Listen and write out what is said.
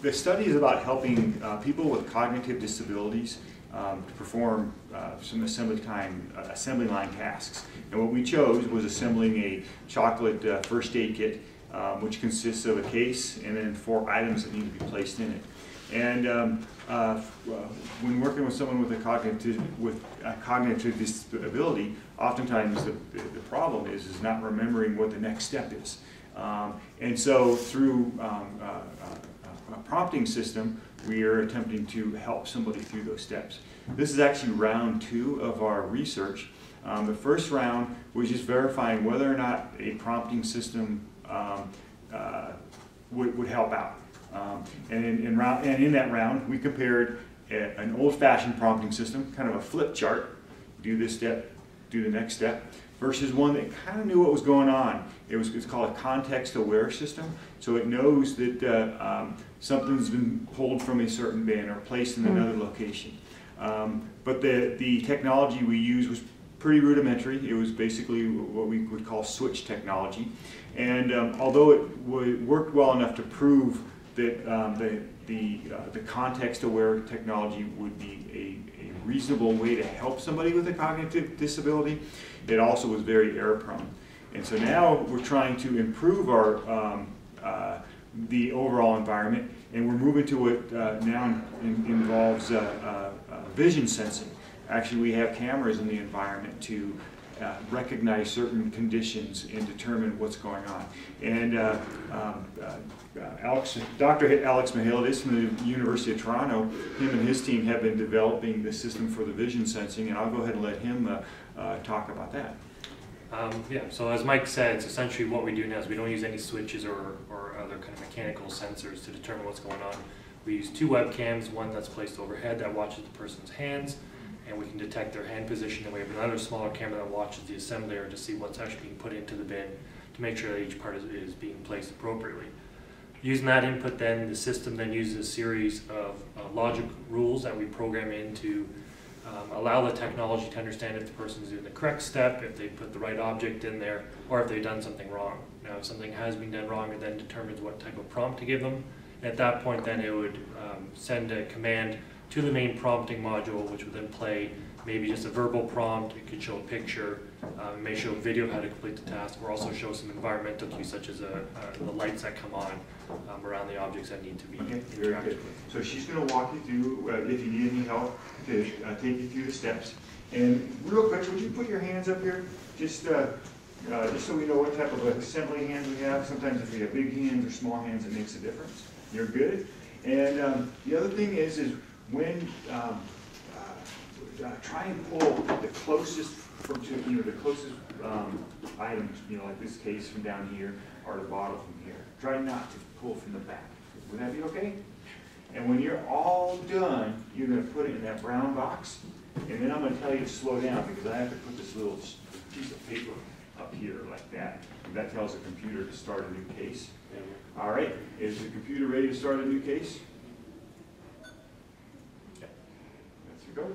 The study is about helping people with cognitive disabilities to perform some assembly line tasks. And what we chose was assembling a chocolate first aid kit, which consists of a case and then 4 items that need to be placed in it. And when working with someone with a cognitive disability, oftentimes the problem is not remembering what the next step is. And so through a prompting system, we are attempting to help somebody through those steps. This is actually round 2 of our research. The first round was just verifying whether or not a prompting system would help out. And in that round, we compared an old-fashioned prompting system, kind of a flip chart, do this step, do the next step, versus one that kind of knew what was going on. It's called a context-aware system, so it knows that something's been pulled from a certain bin or placed in another location. But the technology we used was pretty rudimentary. It was basically what we would call switch technology. And although it worked well enough to prove that the context-aware technology would be a reasonable way to help somebody with a cognitive disability, it also was very error-prone. And so now we're trying to improve our the overall environment, and we're moving to what now involves vision sensing. Actually, we have cameras in the environment to recognize certain conditions and determine what's going on. And Dr. Alex Mihailidis from the University of Toronto, him and his team have been developing the system for the vision sensing, and I'll go ahead and let him talk about that. Yeah, so as Mike said, it's essentially what we do now is we don't use any switches or other kind of mechanical sensors to determine what's going on. We use 2 webcams, one that's placed overhead that watches the person's hands, and we can detect their hand position, and we have another smaller camera that watches the assembler to see what's actually being put into the bin to make sure that each part is being placed appropriately. Using that input then, the system then uses a series of logic rules that we program in to allow the technology to understand if the person's doing the correct step, if they put the right object in there, or if they've done something wrong. Now, if something has been done wrong, it then determines what type of prompt to give them. And at that point, then it would send a command to the main prompting module, which would then play maybe just a verbal prompt. It could show a picture, it may show a video of how to complete the task, or also show some environmental cues such as the lights that come on around the objects that need to be interacted with. So she's going to walk you through, if you need any help, to take you through the steps. And real quick, would you put your hands up here? Just so we know what type of assembly hands we have. Sometimes if we have big hands or small hands, it makes a difference. You're good. And the other thing is when try and pull the closest the closest items, like this case from down here or the bottle from here. Try not to pull from the back. Would that be okay? And when you're all done, you're going to put it in that brown box, and then I'm going to tell you to slow down because I have to put this little piece of paper up here like that. And that tells the computer to start a new case. All right, is the computer ready to start a new case? Yeah. Let's go.